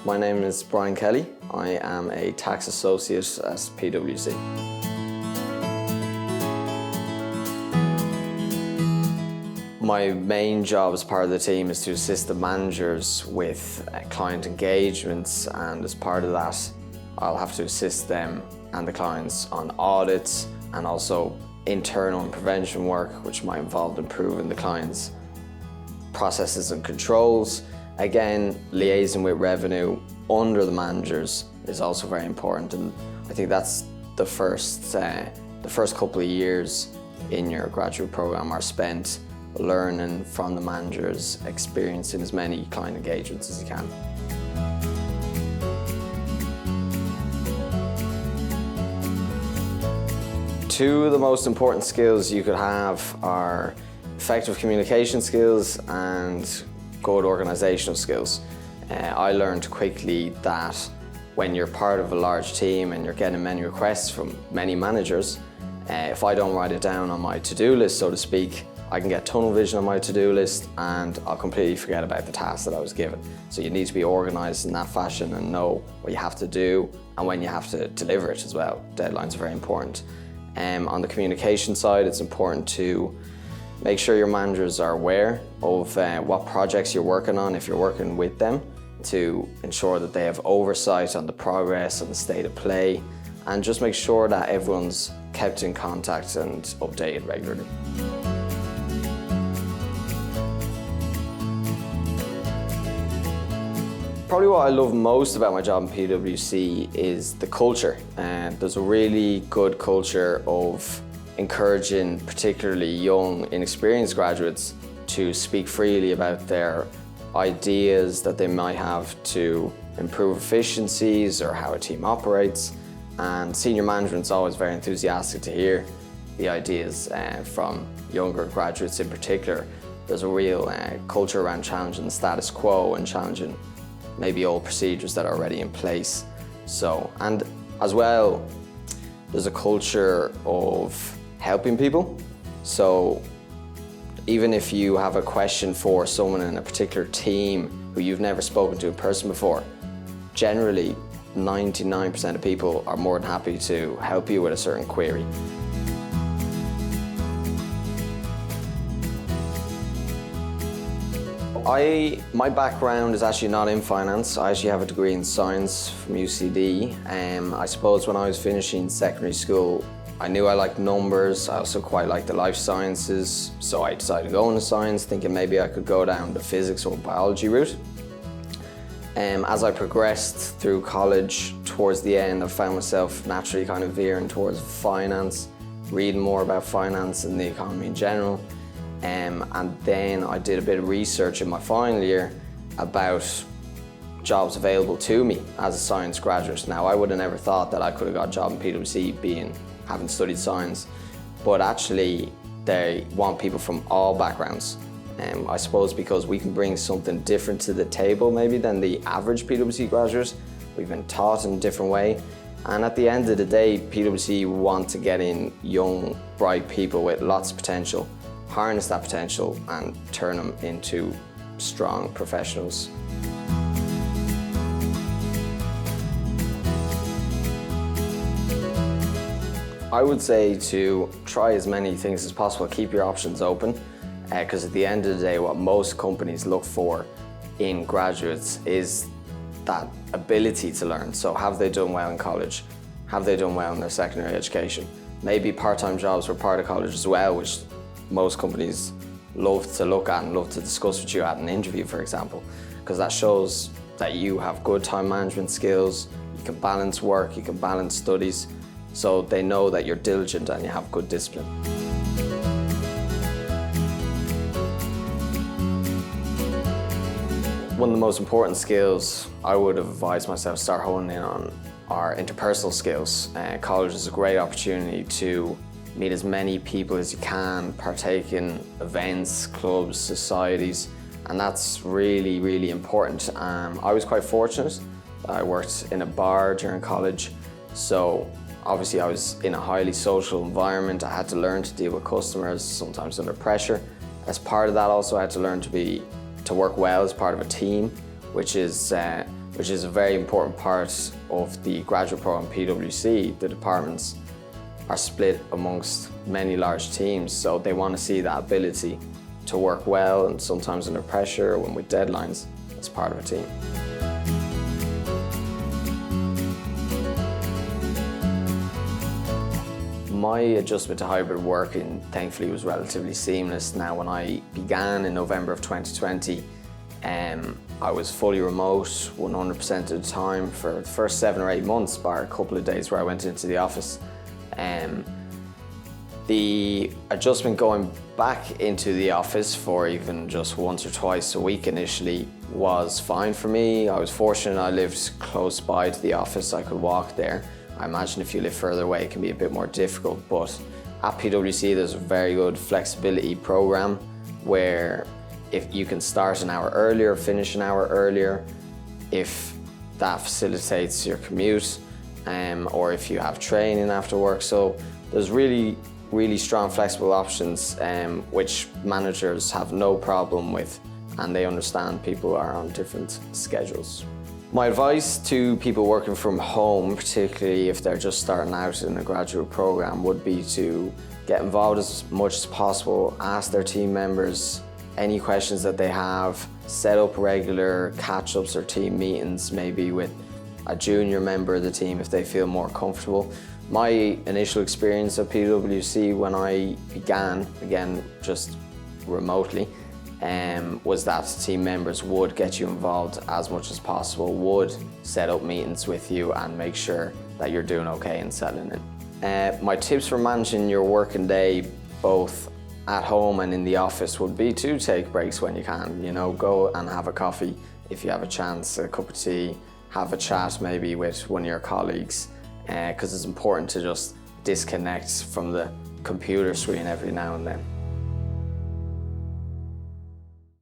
My name is Brian Kelly. I am a tax associate at PwC. My main job as part of the team is to assist the managers with client engagements, and as part of that, I'll have to assist them and the clients on audits and also internal and prevention work, which might involve improving the client's processes and controls. Again, liaising with revenue under the managers is also very important, and I think that's the first couple of years in your graduate program are spent learning from the managers, experiencing as many client engagements as you can. Two of the most important skills you could have are effective communication skills and good organizational skills. I learned quickly that when you're part of a large team and you're getting many requests from many managers, if I don't write it down on my to-do list, so to speak, I can get tunnel vision on my to-do list and I'll completely forget about the task that I was given. So you need to be organized in that fashion and know what you have to do and when you have to deliver it as well. Deadlines are very important. On the communication side, it's important to make sure your managers are aware of what projects you're working on if you're working with them, to ensure that they have oversight on the progress and the state of play, and just make sure that everyone's kept in contact and updated regularly. Probably what I love most about my job in PwC is the culture. There's a really good culture of encouraging particularly young, inexperienced graduates to speak freely about their ideas that they might have to improve efficiencies or how a team operates. And senior management's always very enthusiastic to hear the ideas from younger graduates in particular. There's a real culture around challenging the status quo and challenging maybe old procedures that are already in place. So, and as well, there's a culture of helping people. So even if you have a question for someone in a particular team who you've never spoken to in person before, generally 99% of people are more than happy to help you with a certain query. My background is actually not in finance. I actually have a degree in science from UCD. I suppose when I was finishing secondary school, I knew I liked numbers. I also quite liked the life sciences, so I decided to go into science, thinking maybe I could go down the physics or biology route. As I progressed through college, towards the end, I found myself naturally kind of veering towards finance, reading more about finance and the economy in general. And then I did a bit of research in my final year about jobs available to me as a science graduate. Now, I would have never thought that I could have got a job in PwC having studied science, but actually they want people from all backgrounds. I suppose because we can bring something different to the table maybe than the average PwC graduate. We've been taught in a different way. And at the end of the day, PwC want to get in young, bright people with lots of potential, harness that potential and turn them into strong professionals. I would say to try as many things as possible, keep your options open, because at the end of the day, what most companies look for in graduates is that ability to learn. So have they done well in college? Have they done well in their secondary education? Maybe part-time jobs were part of college as well, which most companies love to look at and love to discuss with you at an interview, for example, because that shows that you have good time management skills, you can balance work, you can balance studies, so they know that you're diligent and you have good discipline. One of the most important skills I would have advised myself to start honing in on are interpersonal skills. College is a great opportunity to meet as many people as you can, partake in events, clubs, societies, and that's really, really important. I was quite fortunate. I worked in a bar during college, so obviously I was in a highly social environment. I had to learn to deal with customers, sometimes under pressure. As part of that also I had to learn to work well as part of a team, which is which is a very important part of the graduate program PwC. The departments are split amongst many large teams, so they want to see that ability to work well and sometimes under pressure when with deadlines as part of a team. My adjustment to hybrid working thankfully was relatively seamless. Now, when I began in November of 2020, I was fully remote 100% of the time for the first 7 or 8 months, bar a couple of days where I went into the office. The adjustment going back into the office for even just once or twice a week initially was fine for me. I was fortunate I lived close by to the office, I could walk there. I imagine if you live further away it can be a bit more difficult, but at PwC there's a very good flexibility program where if you can start an hour earlier, finish an hour earlier, if that facilitates your commute, or if you have training after work. So there's really strong flexible options which managers have no problem with, and they understand people are on different schedules. My advice to people working from home, particularly if they're just starting out in a graduate program, would be to get involved as much as possible, ask their team members any questions that they have, set up regular catch-ups or team meetings, maybe with a junior member of the team if they feel more comfortable. My initial experience at PwC when I began, again just remotely, was that team members would get you involved as much as possible, would set up meetings with you and make sure that you're doing okay and settling in. My tips for managing your working day, both at home and in the office, would be to take breaks when you can. You know, go and have a coffee if you have a chance, a cup of tea, have a chat maybe with one of your colleagues, because it's important to just disconnect from the computer screen every now and then.